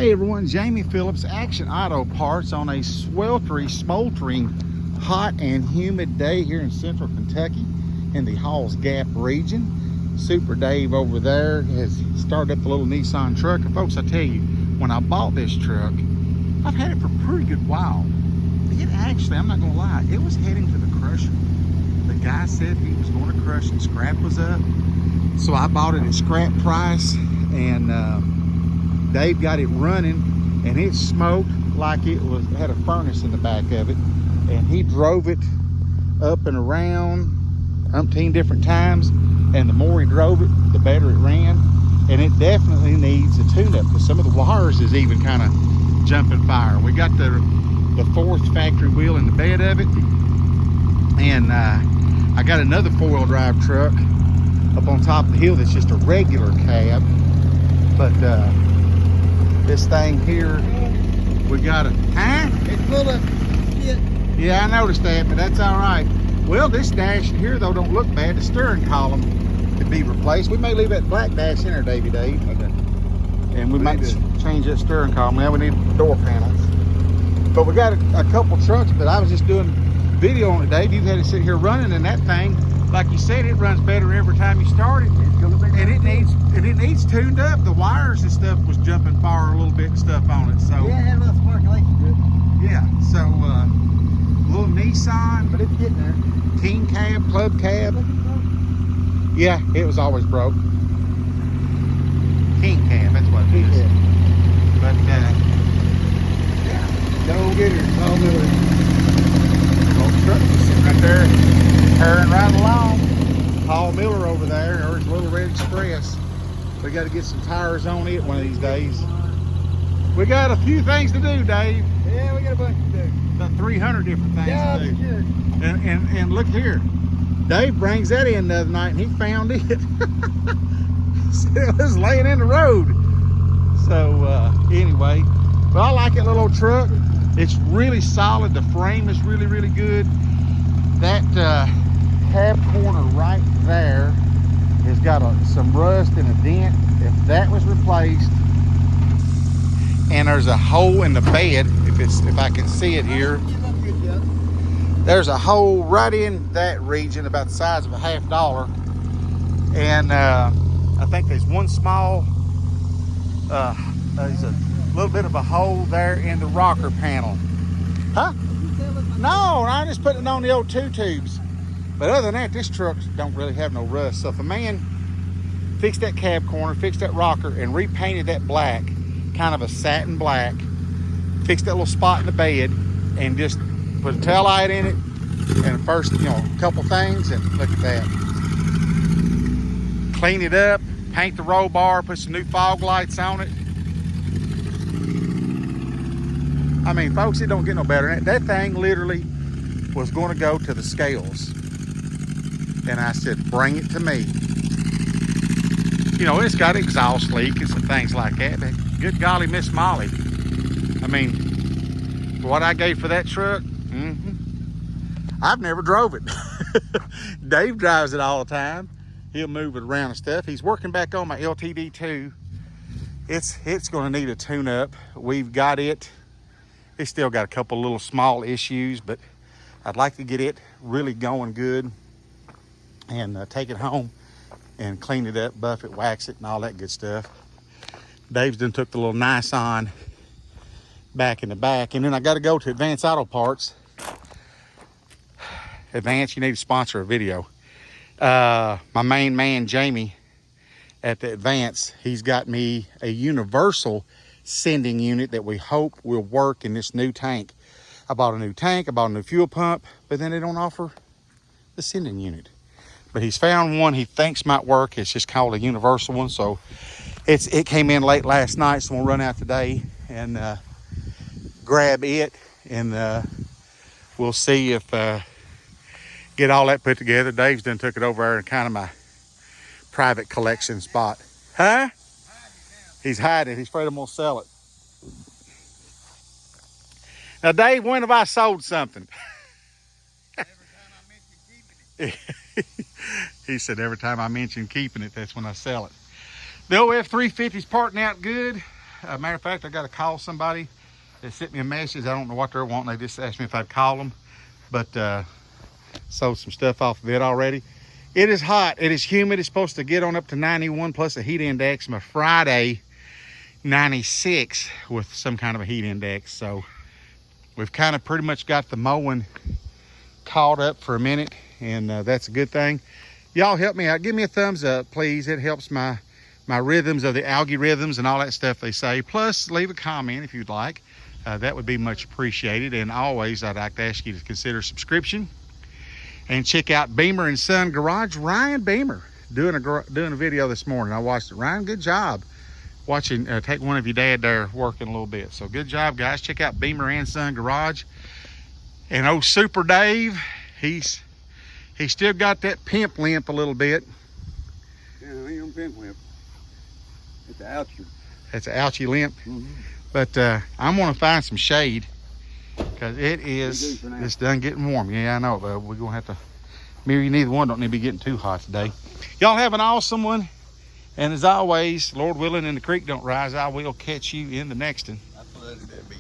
Hey everyone, Jamie Phillips, Action Auto Parts on a smoldering, hot and humid day here in central Kentucky in the Halls Gap region. Super Dave over there has started up the little Nissan truck. And folks, I tell you, when I bought this truck, I've had it for a pretty good while. It actually, I'm not gonna lie, it was heading to the crusher. The guy said he was going to crush it, scrap was up. So I bought it at scrap price, and Dave got it running, and it smoked like it had a furnace in the back of it. And he drove it up and around umpteen different times, and the more he drove it, the better it ran. And it definitely needs a tune-up, because some of the wires is even kind of jumping fire. We got the fourth factory wheel in the bed of it, and I got another four-wheel drive truck up on top of the hill that's just a regular cab. But this thing here, we got a, It's full of shit. yeah, I noticed that, but that's all right. Well, this dash here though don't look bad. The steering column could be replaced. We may leave that black dash in there, Davey Dave. Okay. And we might change that steering column. Now we need door panels. But we got a couple trucks, but I was just doing video on it, Dave. You've had it sit here running, and that thing, like you said, it runs better every time you start it. And it needs tuned up. The wires and stuff was jumping fire a little bit and stuff on it. So Yeah, it had a little sparkulation to it. yeah, so little Nissan, But it's getting there. team cab, club cab. Yeah, it was always broke. King cab, that's what it is. Yeah. But Go get her. Paul Miller. old truck was sitting right there, purring right along. Paul Miller over there, or his little red express. We got to get some tires on it one of these days. We got a few things to do, Dave. Yeah, we got a bunch to do. About 300 different things Yeah, to do. for sure. And look here, Dave brings that in the other night, and he found it. It was laying in the road. So anyway, but I like it, little old truck. It's really solid. The frame is really, really good. That cab corner right there has got some rust and a dent. If that was replaced, and there's a hole in the bed, if I can see it here, there's a hole right in that region about the size of a $50. And I think there's one small, there's a little bit of a hole there in the rocker panel. Huh? No, I just put it on the old 2 tubes. But other than that, this truck don't really have no rust. So if a man fixed that cab corner, fixed that rocker, and repainted that black, kind of a satin black, fixed that little spot in the bed, and just put a tail light in it, and first, a couple things, and look at that. Clean it up, paint the roll bar, put some new fog lights on it. I mean, folks, it don't get no better. That thing literally was going to go to the scales. And I said, bring it to me. It's got exhaust leak and some things like that. But good golly, Miss Molly. I mean, what I gave for that truck, I've never drove it. Dave drives it all the time. He'll move it around and stuff. He's working back on my LTD too. It's going to need a tune-up. We've got it. It's still got a couple little small issues, but I'd like to get it really going good and take it home and clean it up, buff it, wax it, and all that good stuff. Dave's done took the little Nissan back in the back, and then I got to go to Advance Auto Parts. Advance, you need to sponsor a video. My main man, Jamie, at the Advance, he's got me a universal sending unit that we hope will work in this new tank. I bought a new tank, I bought a new fuel pump, but then they don't offer the sending unit. But he's found one he thinks might work. It's just called a universal one. So it came in late last night, so we'll run out today and grab it, and we'll see if get all that put together. Dave's done took it over there in kind of my private collection spot. Huh? He's hiding it. He's afraid I'm gonna sell it. Now, Dave, when have I sold something? Every time I mention keeping it. He said every time I mention keeping it, that's when I sell it. The OF350's parting out good. Matter of fact, I got to call somebody. They sent me a message. I don't know what they're wanting. They just asked me if I'd call them. But sold some stuff off of it already. It is hot. It is humid. It's supposed to get on up to 91 plus a heat index. My Friday, 96 with some kind of a heat index. So we've kind of pretty much got the mowing caught up for a minute, and that's a good thing. Y'all help me out. Give me a thumbs up, please. It helps my rhythms of the algae rhythms and all that stuff they say. Plus, leave a comment if you'd like. That would be much appreciated. And always, I'd like to ask you to consider subscription and check out Beamer and Son Garage. Ryan Beamer doing a video this morning. I watched it. Ryan, good job watching. Take one of your dad there working a little bit. So good job, guys. Check out Beamer and Son Garage. And old Super Dave, he's still got that pimp limp a little bit. Yeah, I ain't on pimp limp. It's an ouchie. That's an ouchie limp. Mm-hmm. But I'm gonna find some shade because it's done getting warm. Yeah, I know, but we're gonna have to. Maybe neither one don't need to be getting too hot today. Y'all have an awesome one. And as always, Lord willing and the creek don't rise, I will catch you in the next one. I flooded that bitch.